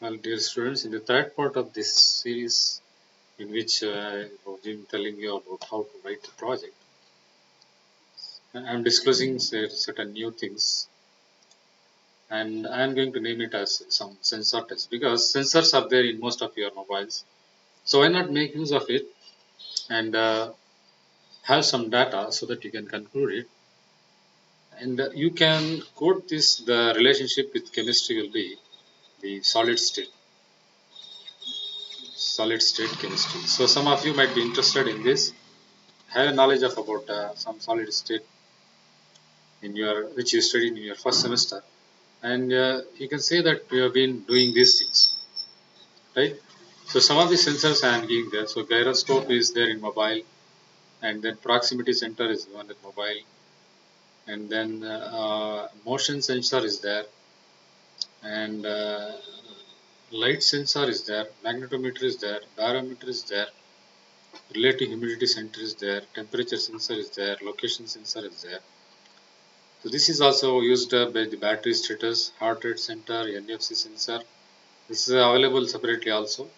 Well, dear students, in the third part of this series, in which I have been telling you about how to write a project, I'm disclosing certain new things, and I'm going to name it as some sensor test because sensors are there in most of your mobiles. So why not make use of it and have some data so that you can conclude it, and you can quote this. The relationship with chemistry will be the solid state chemistry. So some of you might be interested in this, have a knowledge of about some solid state in your which you studied in your first semester, and you can say that we have been doing these things, right? So some of the sensors I am giving there. So gyroscope is there in mobile, and then proximity sensor is one at mobile, and then motion sensor is there, and light sensor is there, magnetometer is there, barometer is there, relative humidity sensor is there, temperature sensor is there, location sensor is there. So this is also used by the battery status, heart rate sensor, NFC sensor. This is available separately also.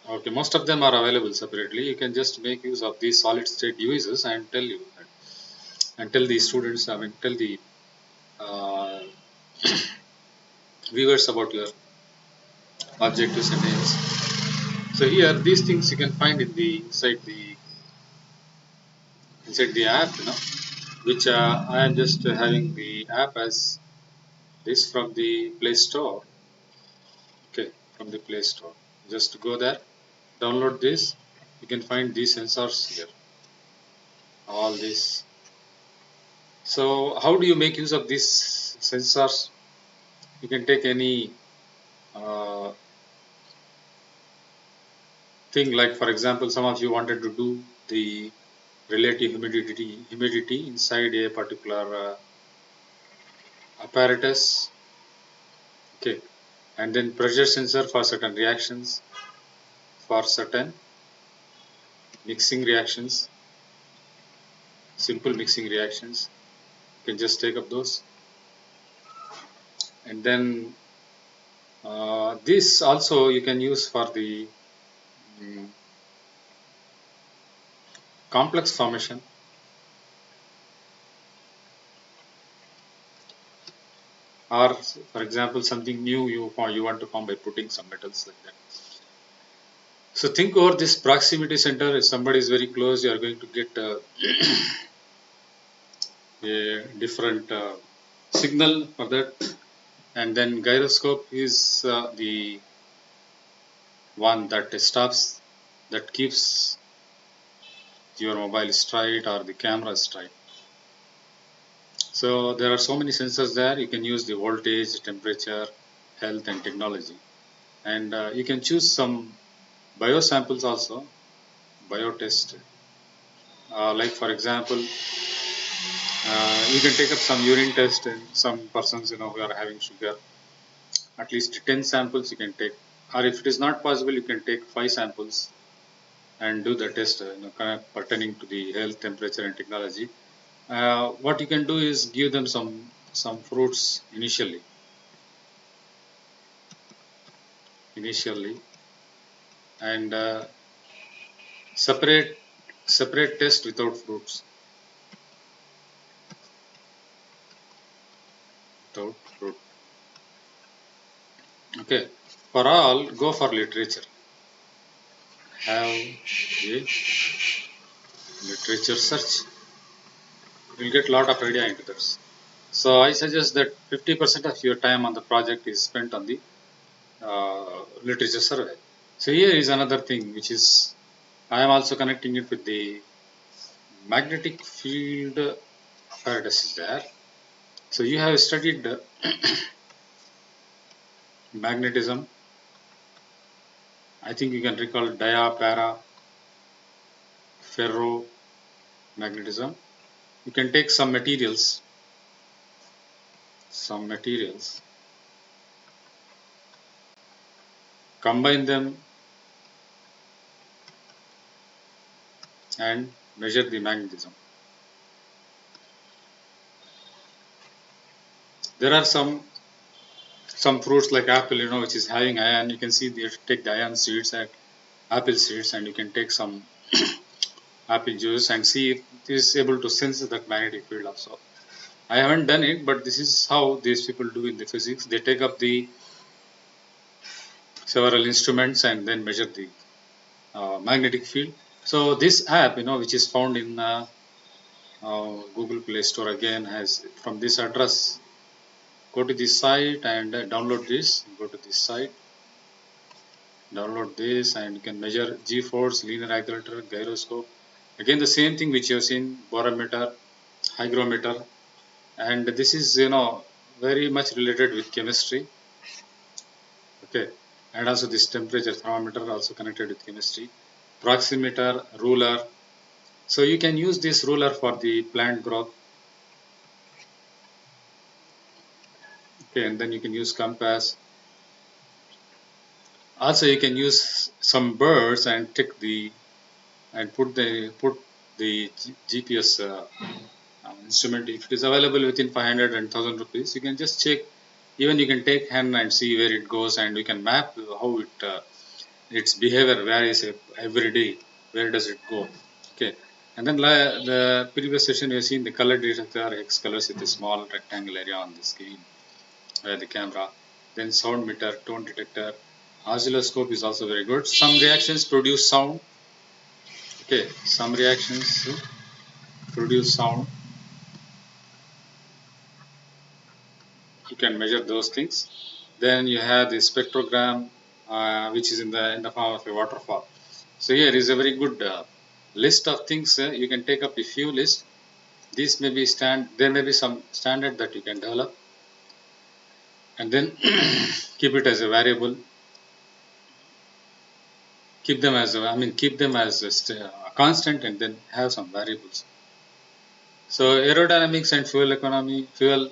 Okay, most of them are available separately. You can just make use of these solid state devices and tell you that, and tell the students, I mean, tell the uh, viewers about your objectives and aims. So here, these things you can find in the inside the app, which I am just having the app as this from the Play Store. Okay, from the Play Store. Just go there, download this. You can find these sensors here, all these. So how do you make use of these sensors? You can take any uh, thing, like for example, some of you wanted to do the relative humidity inside a particular apparatus. Okay, and then pressure sensor for certain reactions, for certain mixing reactions, simple mixing reactions. You can just take up those, and then this also you can use for the mm, complex formation, or for example something new you want to form by putting some metals like that. So think over this proximity center. If somebody is very close, you are going to get a different signal for that. And then gyroscope is the one that stops, that keeps your mobile straight or the camera straight. So there are so many sensors there. You can use the voltage, temperature, health, and technology. And you can choose some biosamples also, biotest. Like for example, you can take up some urine test and some persons who are having sugar. At least 10 samples you can take, or if it is not possible, you can take 5 samples and do the test, kind of pertaining to the health, temperature, and technology. What you can do is give them some fruits initially, and separate separate test without fruits, without fruit. Okay, for all, go for literature. Have a literature search. You'll get a lot of idea into this. So I suggest that 50% of your time on the project is spent on the literature survey. So here is another thing which is, I am also connecting it with the magnetic field apparatus is there. So you have studied magnetism. I think you can recall dia, para, ferro magnetism. You can take some materials, combine them and measure the magnetism. There are some some fruits like apple, which is having iron. You can see they take the iron seeds and apple seeds, and you can take some apple juice and see if it is able to sense that magnetic field also. I haven't done it, but this is how these people do in the physics. They take up the several instruments and then measure the magnetic field. So this app, which is found in Google Play Store, again has from this address. Go to this site and download this. Go to this site, download this, and you can measure G-force, linear accelerator, gyroscope. Again, the same thing which you have seen: barometer, hygrometer, and this is very much related with chemistry. Okay, and also this temperature thermometer also connected with chemistry. Proximeter, ruler. So you can use this ruler for the plant growth. Okay, and then you can use compass. Also, you can use some birds and take the and put the GPS instrument. If it is available within 500 and 1000 rupees, you can just check. Even you can take hand and see where it goes, and you can map how its behavior varies every day. Where does it go? Okay, and then the previous session we have seen the color detector X colors with a small rectangle area on the screen where the camera. Then sound meter, tone detector, oscilloscope is also very good. Some reactions produce sound. Okay, some reactions produce sound. You can measure those things. Then you have the spectrogram, which is in the form of a waterfall. So here is a very good list of things. You can take up a few lists. These may be there may be some standard that you can develop, and then keep it as a variable. Keep them as a constant, and then have some variables. So aerodynamics and fuel economy. Fuel,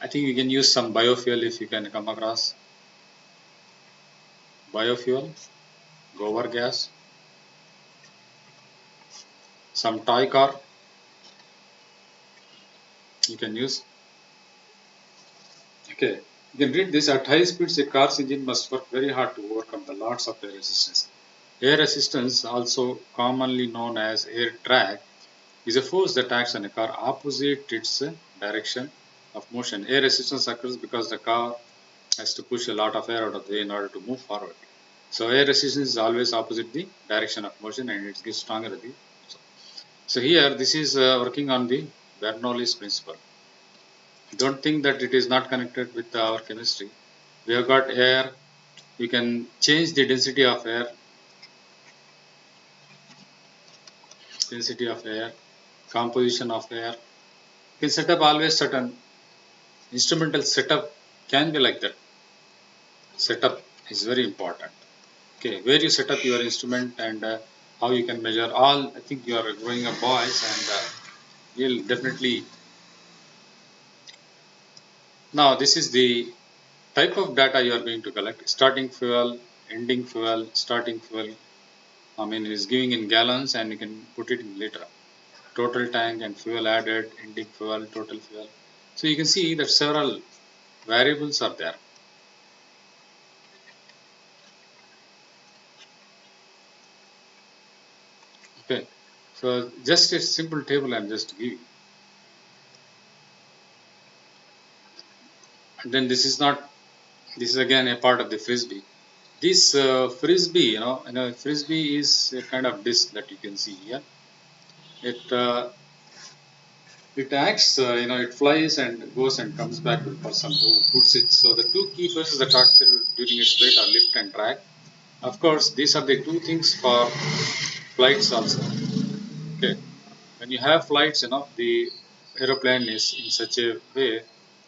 I think you can use some biofuel if you can come across biofuel, gobar gas, some toy car you can use. Okay, you can read this. At high speeds, a car's engine must work very hard to overcome the lots of air resistance. Air resistance, also commonly known as air drag, is a force that acts on a car opposite its direction of motion. Air resistance occurs because the car has to push a lot of air out of the way in order to move forward. So air resistance is always opposite the direction of motion, and it gives stronger the. So here this is working on the Bernoulli's principle. Don't think that it is not connected with our chemistry. We have got air. You can change the density of air, composition of air. You can set up always certain instrumental setup can be like that. Setup is very important. Okay, where you set up your instrument and how you can measure all. I think you are growing up boys, and you'll definitely. Now this is the type of data you are going to collect. Starting fuel, ending fuel, starting fuel. Is giving in gallons, and you can put it in liter. Total tank and fuel added, ending fuel, total fuel. So you can see that several variables are there. Okay, so just a simple table I'm just giving. And then this is again a part of the frisbee. This frisbee, frisbee is a kind of disc that you can see here. It acts, it flies and goes and comes back to the person who puts it. So the two key forces that act during its flight are lift and drag. Of course, these are the two things for flights also. Okay, when you have flights, the aeroplane is in such a way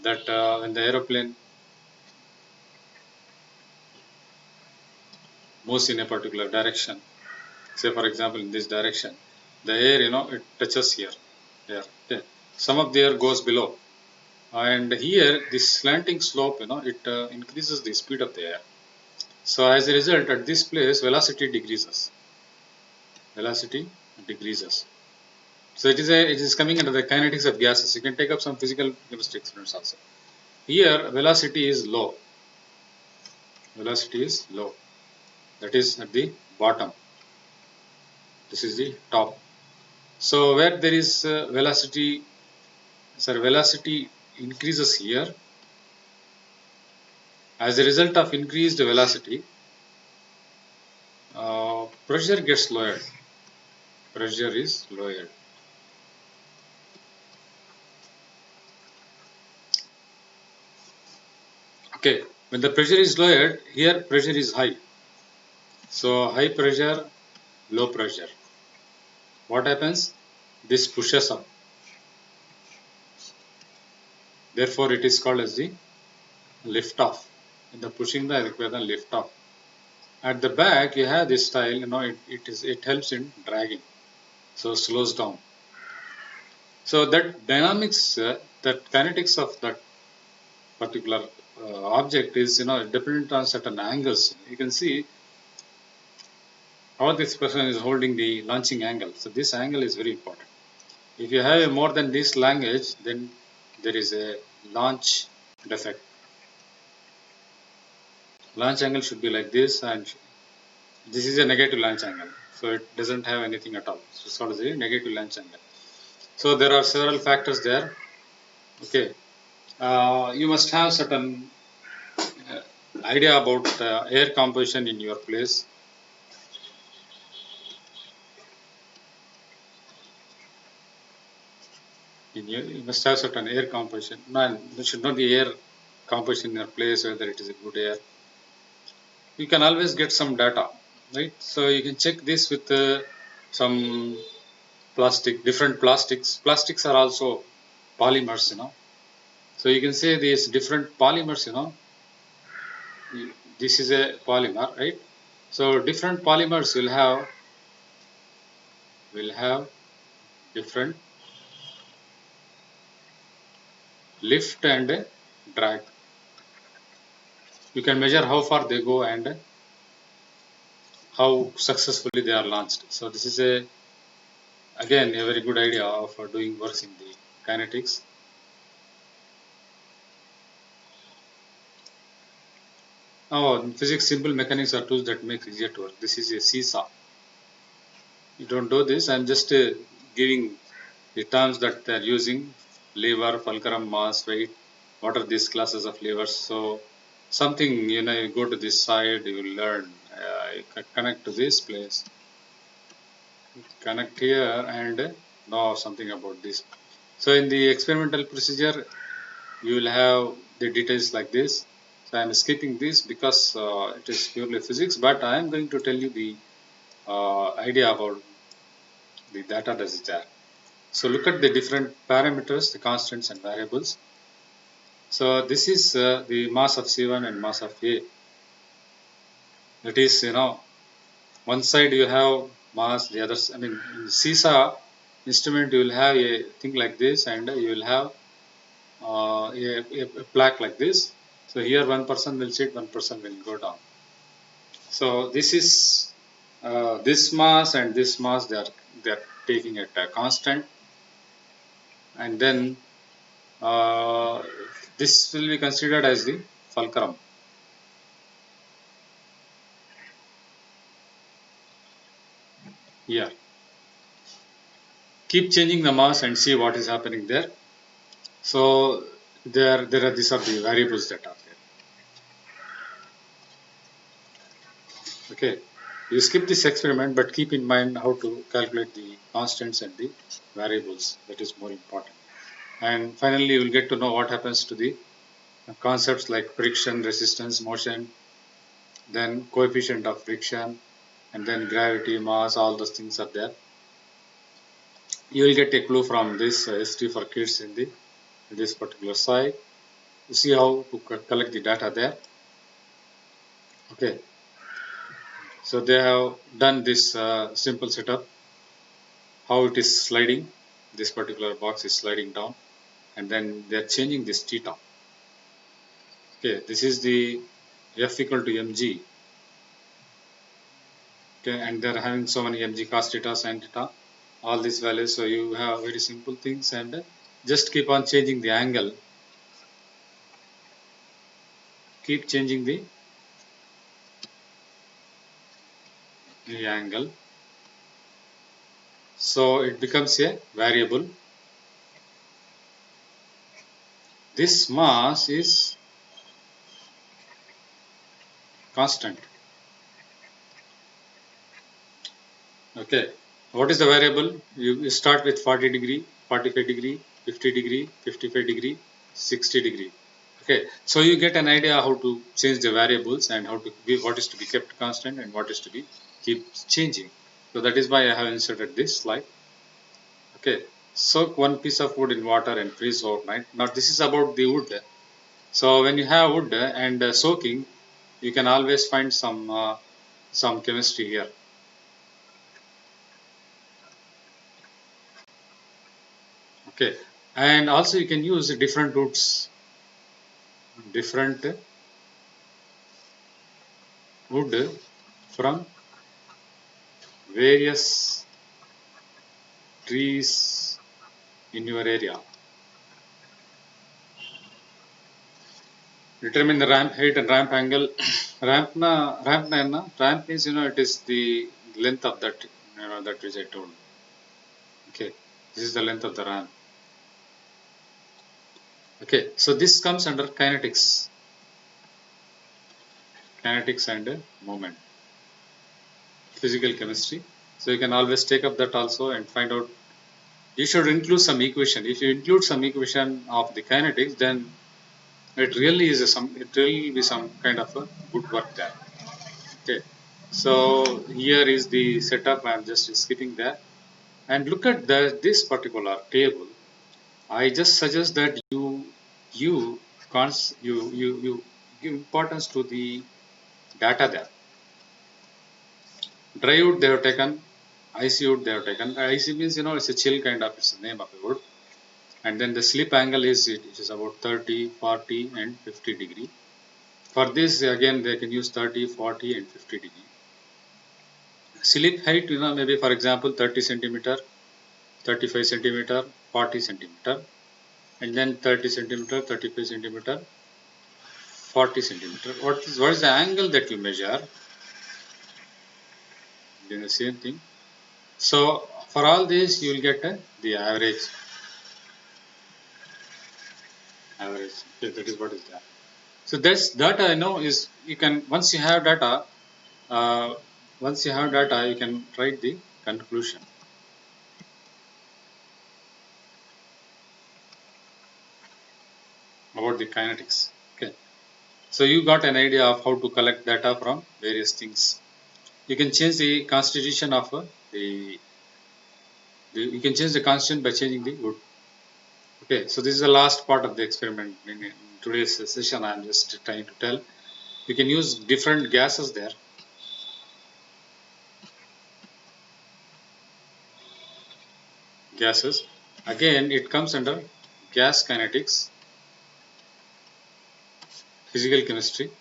that when the aeroplane moves in a particular direction, say for example in this direction, the air, it touches here. Okay. Some of the air goes below, and here this slanting slope, it increases the speed of the air. So as a result, at this place velocity decreases. So it is coming under the kinetics of gases. You can take up some physical chemistry experiments also. Here velocity is low. Velocity is low. That is at the bottom. This is the top. So where there is velocity increases here. As a result of increased velocity, pressure gets lowered. Pressure is lowered. Okay, when the pressure is lowered, here pressure is high. So high pressure, low pressure. What happens? This pushes up. Therefore, it is called as the lift off. In the pushing the require the lift off. At the back, you have this style. It helps in dragging. So slows down. So that dynamics, that kinetics of that particular object is dependent on certain angles. You can see how this person is holding the launching angle. So this angle is very important. If you have more than this language, then there is a launch defect. Launch angle should be like this, and this is a negative launch angle. So it doesn't have anything at all. So it's called as a negative launch angle. So there are several factors there. Okay, you must have certain idea about air composition in your place. You must have certain air composition. No, there should not be air composition in your place, whether it is a good air. You can always get some data, right? So you can check this with some different plastics. Plastics are also polymers, So you can say these different polymers, This is a polymer, right? So different polymers will have different lift and drag. You can measure how far they go and how successfully they are launched. So this is again a very good idea of doing works in the kinetics. Now in physics, simple mechanics are tools that make easier to work. This is a seesaw. You don't do this. I'm just giving the terms that they're using: lever, fulcrum, mass, weight. What are these classes of levers? So something, you go to this side, you will learn. You connect to this place, connect here, and know something about this. So in the experimental procedure, you will have the details like this. So I am skipping this because it is purely physics, but I am going to tell you the idea about the data that is there. So look at the different parameters, the constants and variables. So this is the mass of C1 and mass of A. That is, one side you have mass, the other, in seesaw instrument you will have a thing like this, and you will have a plaque like this. So here one person will sit, one person will go down. So this is this mass and this mass, they are taking it a constant, and then this will be considered as the fulcrum. Here, keep changing the mass and see what is happening there. So these are the variables that are there. Okay, you skip this experiment, but keep in mind how to calculate the constants and the variables. That is more important. And finally, you will get to know what happens to the concepts like friction, resistance, motion, then coefficient of friction, and then gravity, mass. All those things are there. You will get a clue from this ST for kids in this particular site. You see how to collect the data there. Okay, so they have done this simple setup. How it is sliding. This particular box is sliding down, and then they are changing this theta. Okay, this is the F equal to mg. Okay, and they are having so many mg cos theta, sin theta, all these values. So you have very simple things, and just keep on changing the angle. keep changing the angle, so it becomes a variable. This mass is constant. Okay, what is the variable? You start with 40 degree, 45 degree, 50 degree, 55 degree, 60 degree. Okay, so you get an idea how to change the variables and how to be, what is to be kept constant and what is to be keep changing. So that is why I have inserted this slide. Okay, soak one piece of wood in water and freeze overnight. Now this is about the wood. So when you have wood and soaking, you can always find some chemistry here. Okay, and also you can use different woods, different wood from various trees in your area. Determine the ramp height and ramp angle. Ramp means it is the length of that that which I told. Okay, this is the length of the ramp. Okay, so this comes under kinetics and moment, physical chemistry. So you can always take up that also and find out. You should include some equation. If you include some equation of the kinetics, then it really is it really be some kind of a good work there. Okay, so here is the setup. I am just skipping that and look at this particular table. I just suggest that you you give importance to the data there. Dry wood they have taken, icy wood they have taken. Icy means it's a chill kind of, it's the name of the wood. And then the slip angle is it is about 30, 40 and 50 degree. For this again they can use 30, 40 and 50 degree. Slip height maybe for example 30 centimeter, 35 centimeter, 40 centimeter, and then 30 centimeter, 35 centimeter, 40 centimeter. What is the angle that you measure? Then the same thing. So for all this you will get the average. Okay, that is what is there. So that's data. Is you can once you have data, uh, you can write the conclusion about the kinetics. Okay. So you got an idea of how to collect data from various things. You can change the constitution of you can change the constant by changing the wood. Okay, so this is the last part of the experiment in today's session. I am just trying to tell. You can use different gases there. Gases. Again, it comes under gas kinetics, physical chemistry.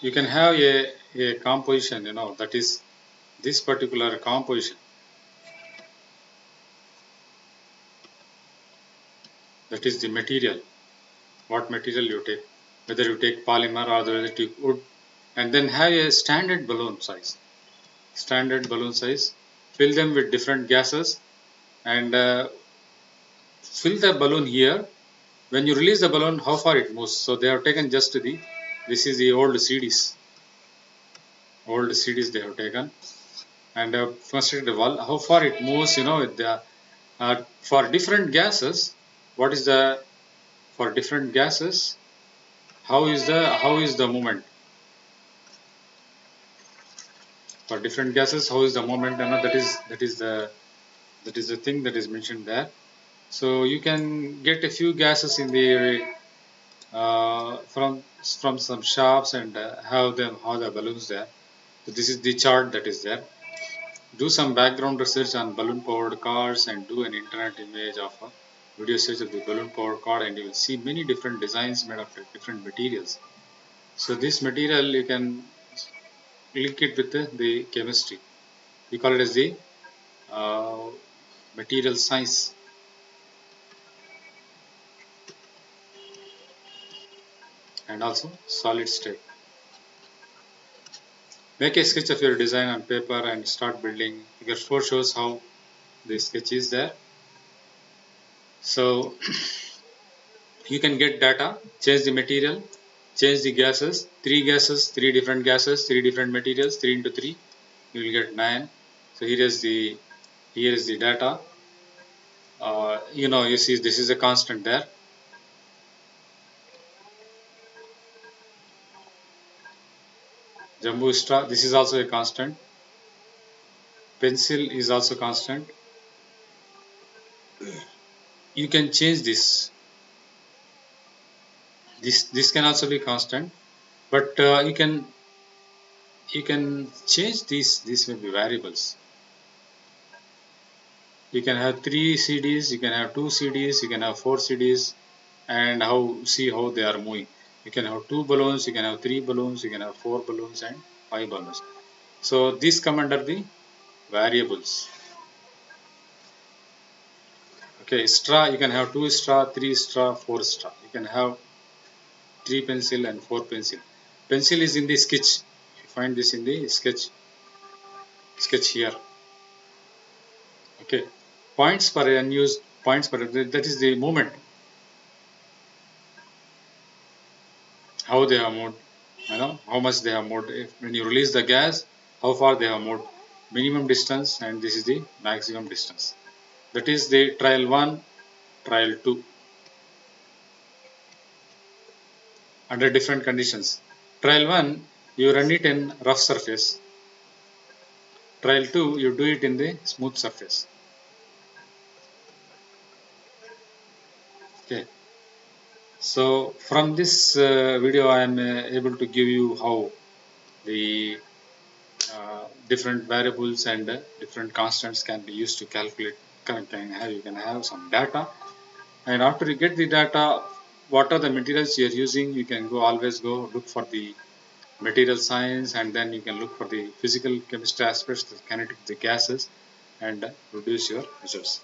You can have a composition, that is this particular composition. That is the material. What material you take, whether you take polymer or whether you take wood, and then have a standard balloon size. Standard balloon size. Fill them with different gases and fill the balloon here. When you release the balloon, how far it moves. So they have taken just this is the old CDs. Old CDs they have taken and constructed the wall. How far it moves, with the for different gases. What is the for different gases? How is the movement? For different gases, how is the movement? That is the thing that is mentioned there. So you can get a few gases in the from some shops and have the balloons there. So this is the chart that is there. Do some background research on balloon powered cars and do an internet image of a video search of the balloon powered car and you will see many different designs made of different materials. So this material you can link it with the chemistry. We call it as the uh, material science. and also solid state. Make a sketch of your design on paper and start building. Figure 4 shows how the sketch is there. So you can get data, change the material, change the gases, 3 different gases, 3 different materials, 3 into 3, you will get 9. So here is the data. You see this is a constant there. Jumbo straw, this is also a constant. Pencil is also constant. You can change this. This can also be constant, but you can change these. These may be variables. You can have 3 CDs, you can have 2 CDs, you can have 4 CDs, and see how they are moving. You can have 2 balloons, you can have 3 balloons, you can have 4 balloons and 5 balloons. So these come under the variables. Okay, straw, you can have 2 straw, 3 straw, 4 straw. You can have 3 pencil and 4 pencil. Pencil is in the sketch. You find this in the sketch here. Okay, points per unused points per, that is the movement. How they have moved, how much they have moved. When you release the gas, how far they have moved, minimum distance, and this is the maximum distance. That is the trial 1, trial 2 under different conditions. Trial 1, you run it in rough surface. Trial 2, you do it in the smooth surface. Okay. So from this video, I am able to give you how the different variables and different constants can be used to calculate. You can have some data, and after you get the data, what are the materials you are using, you can always go look for the material science, and then you can look for the physical chemistry aspects, the kinetic, the gases, and produce your results.